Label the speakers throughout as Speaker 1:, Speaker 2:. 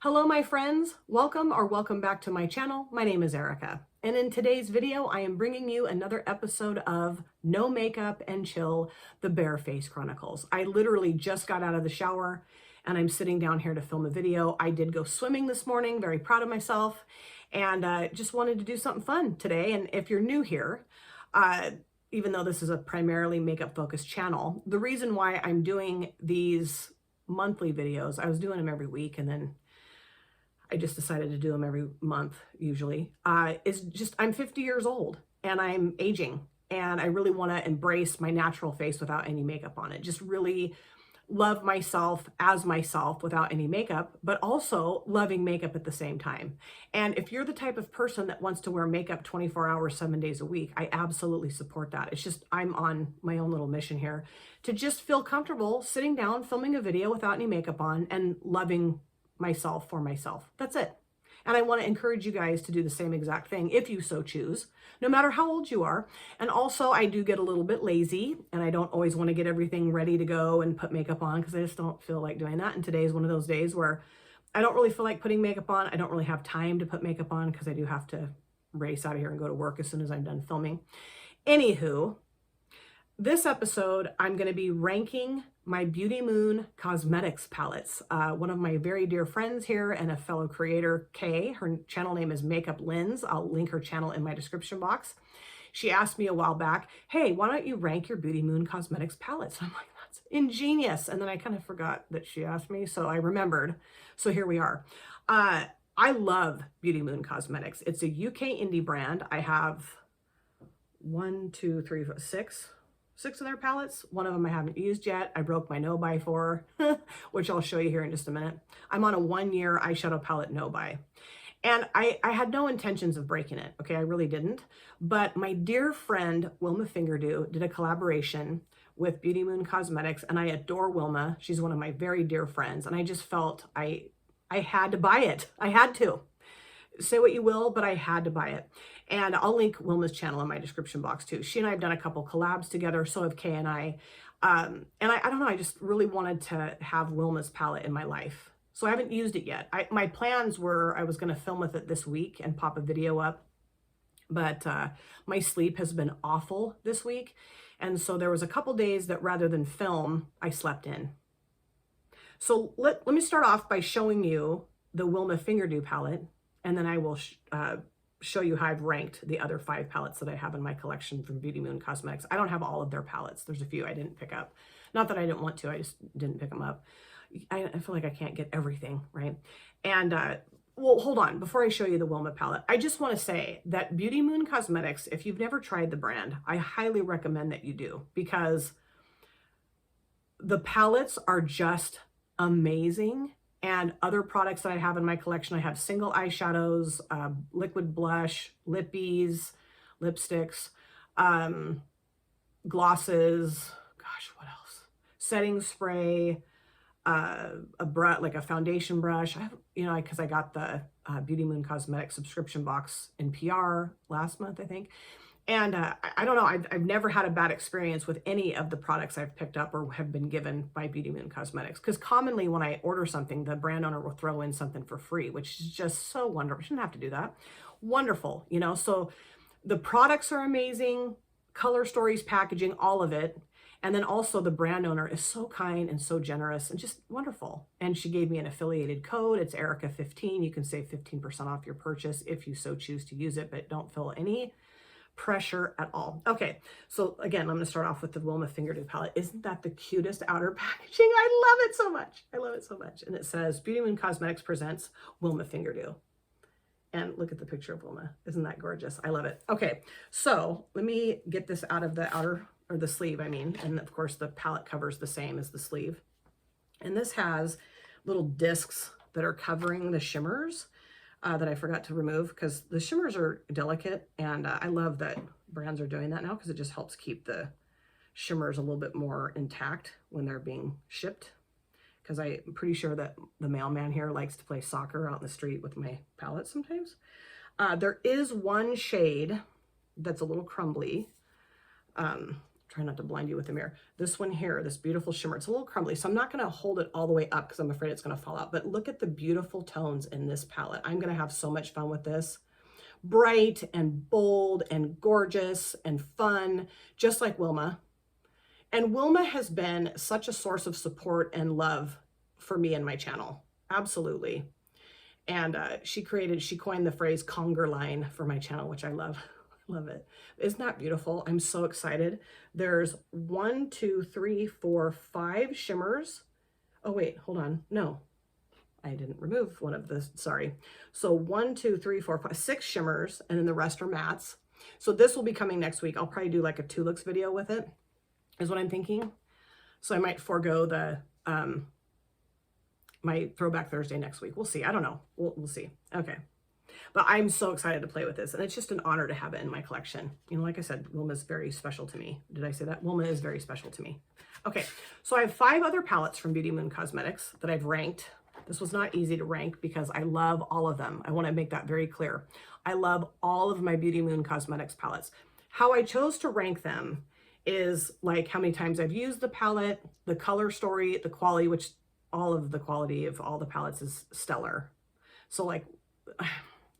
Speaker 1: Hello, my friends. Welcome back to my channel. My name is Erica. And in today's video, I am bringing you another episode of No Makeup and Chill, the Bareface Chronicles. I literally just got out of the shower and I'm sitting down here to film a video. I did go swimming this morning, very proud of myself, and just wanted to do something fun today. And if you're new here, even though this is a primarily makeup focused channel, the reason why I'm doing these monthly videos, I was doing them every week and then I just decided to do them every month usually, is just I'm 50 years old and I'm aging and I really want to embrace my natural face without any makeup on it. Just really love myself as myself without any makeup, but also loving makeup at the same time. And if you're the type of person that wants to wear makeup 24 hours, 7 days a week, I absolutely support that. It's just I'm on my own little mission here to just feel comfortable sitting down, filming a video without any makeup on and loving myself for myself. That's it. And I want to encourage you guys to do the same exact thing if you so choose, no matter how old you are. And also I do get a little bit lazy and I don't always want to get everything ready to go and put makeup on because I just don't feel like doing that. And today is one of those days where I don't really feel like putting makeup on. I don't really have time to put makeup on because I do have to race out of here and go to work as soon as I'm done filming. Anywho, this episode, I'm going to be ranking my Beauty Moon Cosmetics palettes. One of my very dear friends here and a fellow creator, Kay, her channel name is Makeup Lens. I'll link her channel in my description box. She asked me a while back, hey, why don't you rank your Beauty Moon Cosmetics palettes? I'm like, that's ingenious. And then I kind of forgot that she asked me, so I remembered. So here we are. I love Beauty Moon Cosmetics. It's a UK indie brand. I have 6 of their palettes. One of them I haven't used yet. I broke my no-buy for, which I'll show you here in just a minute. I'm on a 1-year eyeshadow palette no-buy. And I had no intentions of breaking it, okay? I really didn't. But my dear friend, Wilma Fingerdo, did a collaboration with Beauty Moon Cosmetics, and I adore Wilma. She's one of my very dear friends, and I just felt I had to buy it. I had to. Say what you will, but I had to buy it. And I'll link Wilma's channel in my description box too. She and I have done a couple collabs together, so have Kay and I. And I don't know, I just really wanted to have Wilma's palette in my life. So I haven't used it yet. My plans were I was going to film with it this week and pop a video up. But my sleep has been awful this week. And so there was a couple days that rather than film, I slept in. So let me start off by showing you the Wilma Fingerdo palette. And then I will show you how I've ranked the other 5 palettes that I have in my collection from Beauty Moon Cosmetics. I don't have all of their palettes. There's a few I didn't pick up. Not that I didn't want to, I just didn't pick them up. I feel like I can't get everything, right? And, well, hold on. Before I show you the Wilma palette, I just want to say that Beauty Moon Cosmetics, if you've never tried the brand, I highly recommend that you do because the palettes are just amazing. And other products that I have in my collection, I have single eyeshadows, liquid blush, lippies, lipsticks, glosses, gosh, what else? Setting spray, a brush, like a foundation brush. Because I got the Beauty Moon Cosmetics subscription box in PR last month, I think. And I don't know, I've never had a bad experience with any of the products I've picked up or have been given by Beauty Moon Cosmetics. Because commonly when I order something, the brand owner will throw in something for free, which is just so wonderful. I shouldn't have to do that. Wonderful, so the products are amazing, color stories, packaging, all of it. And then also the brand owner is so kind and so generous and just wonderful. And she gave me an affiliated code. It's Erica15. You can save 15% off your purchase if you so choose to use it, but don't feel any pressure at all. Okay, so again, I'm going to start off with the Wilma Fingerdo palette. Isn't that the cutest outer packaging? I love it so much. I love it so much. And it says Beauty Moon Cosmetics presents Wilma Fingerdo. And look at the picture of Wilma. Isn't that gorgeous? I love it. Okay, so let me get this out of the outer, or the sleeve, I mean. And of course the palette cover's the same as the sleeve. And this has little discs that are covering the shimmers. That I forgot to remove because the shimmers are delicate, and I love that brands are doing that now because it just helps keep the shimmers a little bit more intact when they're being shipped, because I'm pretty sure that the mailman here likes to play soccer out in the street with my palette sometimes. There is one shade that's a little crumbly. try not to blind you with the mirror. This one here, this beautiful shimmer, it's a little crumbly, so I'm not gonna hold it all the way up because I'm afraid it's gonna fall out, but look at the beautiful tones in this palette. I'm gonna have so much fun with this. Bright and bold and gorgeous and fun, just like Wilma. And Wilma has been such a source of support and love for me and my channel, absolutely. And she coined the phrase conger line for my channel, which I love. Love it. Isn't that beautiful? I'm so excited. There's 1, 2, 3, 4, 5 shimmers. Oh wait, hold on. No, I didn't remove one of the, sorry. So 1, 2, 3, 4, 5, 6 shimmers, and then the rest are mattes. So this will be coming next week. I'll probably do like a 2 looks video with it, is what I'm thinking. So I might forego the my Throwback Thursday next week. We'll see. I don't know. We'll see. Okay. But I'm so excited to play with this, and it's just an honor to have it in my collection. You know, like I said, Wilma is very special to me. Did I say that? Wilma is very special to me. Okay, so I have 5 other palettes from Beauty Moon Cosmetics that I've ranked. This was not easy to rank because I love all of them. I want to make that very clear. I love all of my Beauty Moon Cosmetics palettes. How I chose to rank them is like how many times I've used the palette, the color story, the quality, which all of the quality of all the palettes is stellar. So like,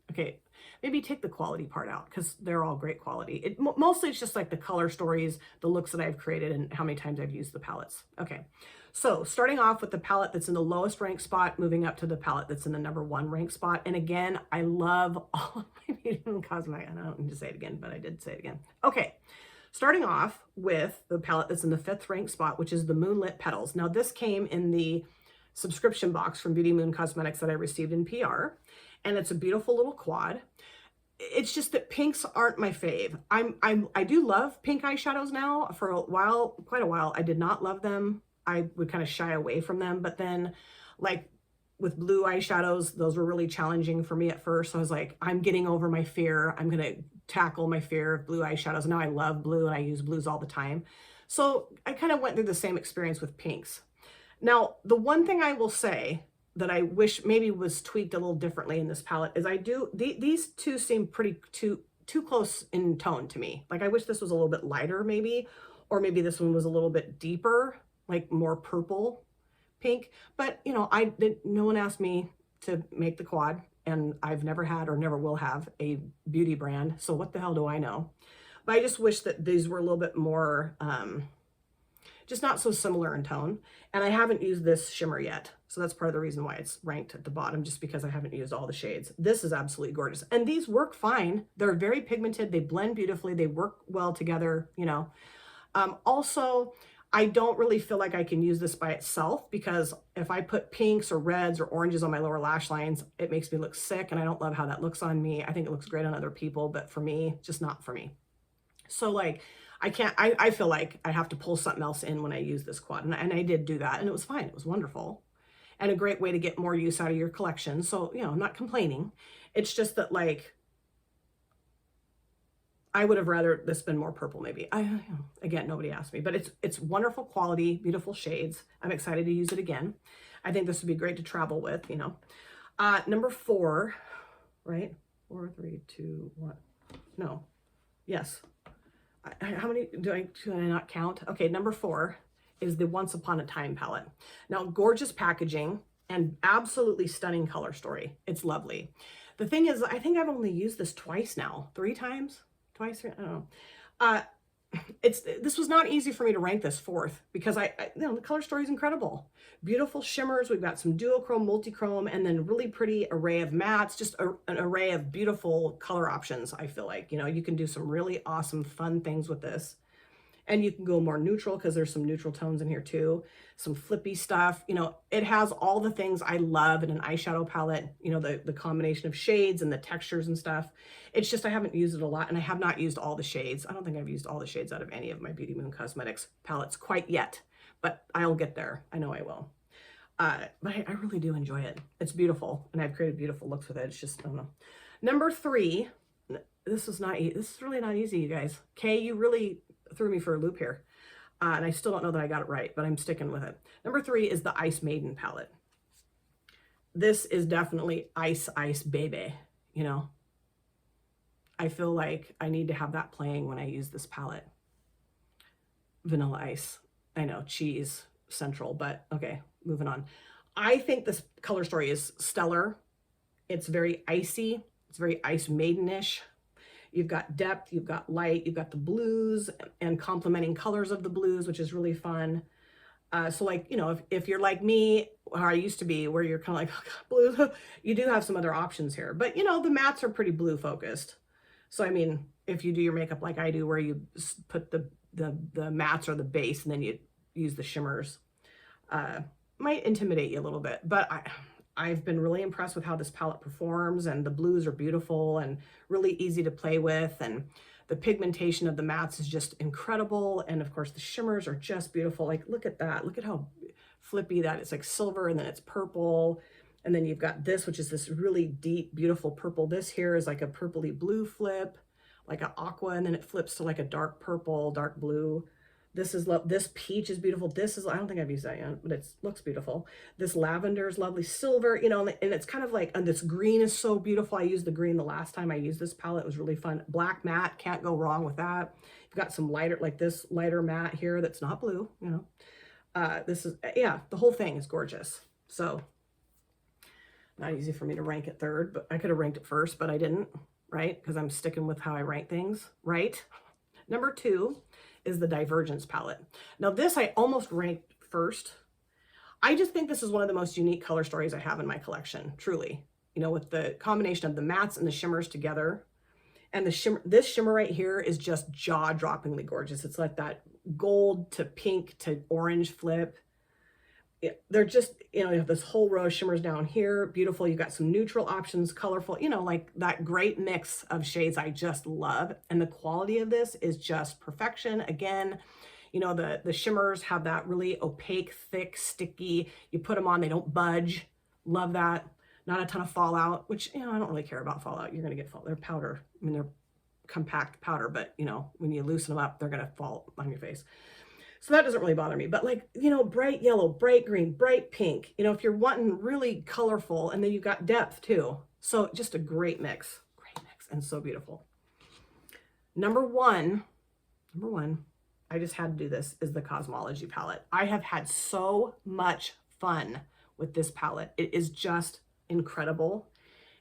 Speaker 1: okay, maybe take the quality part out because they're all great quality. Mostly it's just like the color stories, the looks that I've created, and how many times I've used the palettes. Okay, so starting off with the palette that's in the lowest rank spot, moving up to the palette that's in the #1 rank spot. And again, I love all of my Beauty Moon Cosmetics. I don't need to say it again, but I did say it again. Okay, starting off with the palette that's in the 5th rank spot, which is the Lit Petals. Now this came in the subscription box from Beauty Moon Cosmetics that I received in PR. And it's a beautiful little quad. It's just that pinks aren't my fave. I do love pink eyeshadows now. For a while, quite a while, I did not love them. I would kind of shy away from them. But then like with blue eyeshadows, those were really challenging for me at first. So I was like, I'm getting over my fear. I'm going to tackle my fear of blue eyeshadows. Now I love blue and I use blues all the time. So I kind of went through the same experience with pinks. Now, the one thing I will say that I wish maybe was tweaked a little differently in this palette is these two seem pretty too close in tone to me. Like I wish this was a little bit lighter maybe, or maybe this one was a little bit deeper, like more purple pink. But you know, no one asked me to make the quad, and I've never had or never will have a beauty brand. So what the hell do I know? But I just wish that these were a little bit more, just not so similar in tone. And I haven't used this shimmer yet. So that's part of the reason why it's ranked at the bottom, just because I haven't used all the shades. This is absolutely gorgeous. And these work fine. They're very pigmented. They blend beautifully. They work well together, you know. Also, I don't really feel like I can use this by itself because if I put pinks or reds or oranges on my lower lash lines, it makes me look sick. And I don't love how that looks on me. I think it looks great on other people, but for me, just not for me. So like, I feel like I have to pull something else in when I use this quad. And I did do that and it was fine. It was wonderful and a great way to get more use out of your collection. So, you know, I'm not complaining. It's just that like, I would have rather this been more purple maybe. Again, nobody asked me, but it's wonderful quality, beautiful shades. I'm excited to use it again. I think this would be great to travel with, you know. #4, right? 4, 3, 2, 1. No. Yes. How many do I not count? Okay, #4 is the Once Upon a Time palette. Now, gorgeous packaging and absolutely stunning color story. It's lovely. The thing is, I think I've only used this twice now, 3 times, twice, I don't know. This was not easy for me to rank this 4th because you know, the color story is incredible. Beautiful shimmers. We've got some duochrome, multichrome, and then really pretty array of mattes, just an array of beautiful color options. I feel like, you know, you can do some really awesome, fun things with this. And you can go more neutral because there's some neutral tones in here too. Some flippy stuff. You know, it has all the things I love in an eyeshadow palette. You know, the combination of shades and the textures and stuff. It's just I haven't used it a lot and I have not used all the shades. I don't think I've used all the shades out of any of my Beauty Moon Cosmetics palettes quite yet. But I'll get there. I know I will. But I really do enjoy it. It's beautiful. And I've created beautiful looks with it. It's just, I don't know. #3. This is really not easy, you guys. Kay, you really threw me for a loop here. And I still don't know that I got it right, but I'm sticking with it. #3 is the Ice Maiden palette. This is definitely ice, baby, you know. I feel like I need to have that playing when I use this palette. Vanilla Ice. I know, cheese central, but okay, moving on. I think this color story is stellar. It's very icy. It's very Ice Maidenish. You've got depth, you've got light, you've got the blues and complementing colors of the blues, which is really fun. So like, you know, if you're like me, or I used to be, where you're kind of like, oh God, blue, you do have some other options here. But, you know, the mattes are pretty blue focused. So, I mean, if you do your makeup like I do, where you put the mattes or the base and then you use the shimmers, might intimidate you a little bit. But I've been really impressed with how this palette performs, and the blues are beautiful and really easy to play with. And the pigmentation of the mattes is just incredible. And of course the shimmers are just beautiful. Like, look at that. Look at how flippy that is. Like silver, and then it's purple. And then you've got this, which is this really deep, beautiful purple. This here is like a purpley blue flip, like an aqua, and then it flips to like a dark purple, dark blue. This is this peach is beautiful. This is, I don't think I've used that yet, but it looks beautiful. This lavender is lovely, silver, you know, and it's kind of like, and this green is so beautiful. I used the green the last time I used this palette. It was really fun. Black matte, can't go wrong with that. You've got some lighter, like this lighter matte here that's not blue, you know. This is, yeah, the whole thing is gorgeous. So not easy for me to rank it third, but I could have ranked it first, but I didn't, right? Because I'm sticking with how I rank things, right? Number 2 is the Divergence palette. Now this I almost ranked first. I just think this is one of the most unique color stories I have in my collection, truly. You know, with the combination of the mattes and the shimmers together. And the shimmer, this shimmer right here is just jaw-droppingly gorgeous. It's like that gold to pink to orange flip. They're just, you know, you have this whole row of shimmers down here, beautiful. You've got some neutral options, colorful, you know, like that great mix of shades I just love. And the quality of this is just perfection. Again, you know, the shimmers have that really opaque, thick, sticky, you put them on, they don't budge. Love that. Not a ton of fallout, which, you know, I don't really care about fallout. You're going to get fallout. They're powder. I mean, they're compact powder, but, you know, when you loosen them up, they're going to fall on your face. So that doesn't really bother me, but like, you know, bright yellow, bright green, bright pink, you know, if you're wanting really colorful, and then you've got depth too. So just a great mix, and so beautiful. Number one, I just had to do this, is the Cosmology palette. I have had so much fun with this palette. It is just incredible.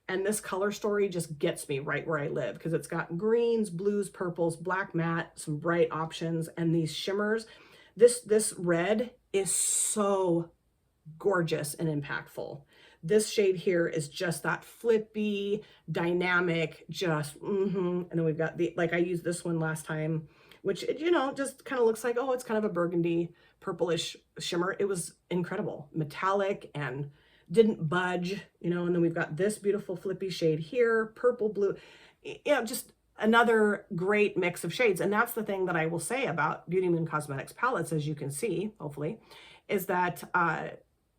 Speaker 1: And this color story just gets me right where I live, because it's got greens, blues, purples, black matte, some bright options, and these shimmers. This red is so gorgeous and impactful. This shade here is just that flippy, dynamic, just, And then we've got the, like I used this one last time, which, you know, just kind of looks like, oh, it's kind of a burgundy, purplish shimmer. It was incredible, metallic and didn't budge, you know. And then we've got this beautiful flippy shade here, purple, blue, you know, just another great mix of shades. And that's the thing that I will say about Beauty Moon Cosmetics palettes, as you can see, hopefully, is that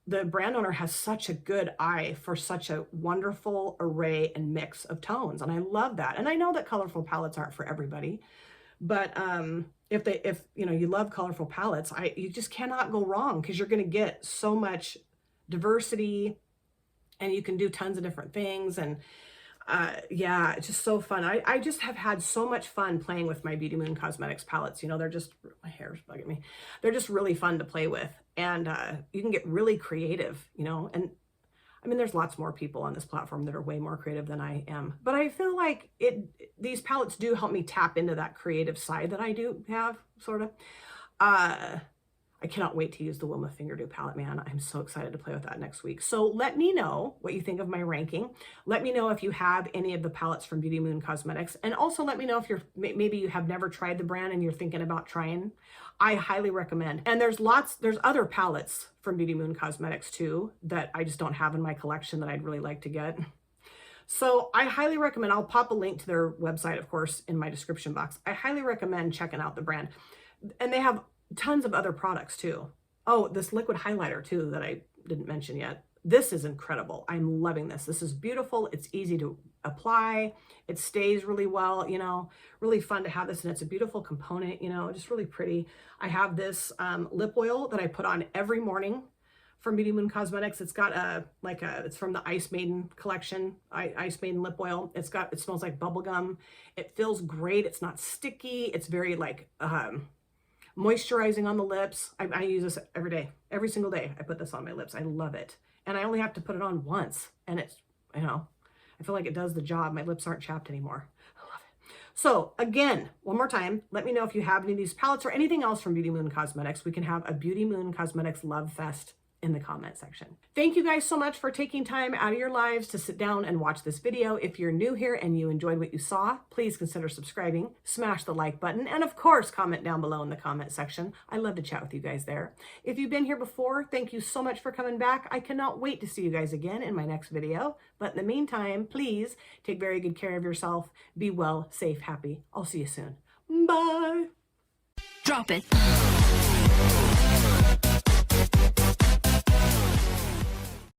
Speaker 1: the brand owner has such a good eye for such a wonderful array and mix of tones. And I love that. And I know that colorful palettes aren't for everybody, but if you know, you love colorful palettes, you just cannot go wrong, because you're going to get so much diversity, and you can do tons of different things. And yeah, it's just so fun. I just have had so much fun playing with my Beauty Moon Cosmetics palettes. You know, they're just, my hair's bugging me. They're just really fun to play with. And you can get really creative, you know. And I mean, there's lots more people on this platform that are way more creative than I am. But I feel like these palettes do help me tap into that creative side that I do have, sort of. I cannot wait to use the Wilma Fingerdo palette, man. I'm so excited to play with that next week. So let me know what you think of my ranking. Let me know if you have any of the palettes from Beauty Moon Cosmetics. And also let me know if maybe you have never tried the brand and you're thinking about trying. I highly recommend. And there's other palettes from Beauty Moon Cosmetics too that I just don't have in my collection that I'd really like to get. So I highly recommend. I'll pop a link to their website, of course, in my description box. I highly recommend checking out the brand. And they have tons of other products too. Oh, this liquid highlighter too that I didn't mention yet. This is incredible. I'm loving this. This is beautiful. It's easy to apply. It stays really well, you know, really fun to have this. And it's a beautiful component, you know, just really pretty. I have this lip oil that I put on every morning from Beauty Moon Cosmetics. It's got it's from the Ice Maiden collection, Ice Maiden lip oil. It smells like bubble gum. It feels great. It's not sticky. It's very like, Moisturizing on the lips. I use this every day, every single day. I put this on my lips. I love it. And I only have to put it on once. And it's, you know, I feel like it does the job. My lips aren't chapped anymore. I love it. So again, one more time, let me know if you have any of these palettes or anything else from Beauty Moon Cosmetics. We can have a Beauty Moon Cosmetics Love Fest in the comment section. Thank you guys so much for taking time out of your lives to sit down and watch this video. If you're new here and you enjoyed what you saw, please consider subscribing, smash the like button, and of course, comment down below in the comment section. I love to chat with you guys there. If you've been here before, thank you so much for coming back. I cannot wait to see you guys again in my next video. But in the meantime, please take very good care of yourself. Be well, safe, happy. I'll see you soon. Bye.
Speaker 2: Drop it.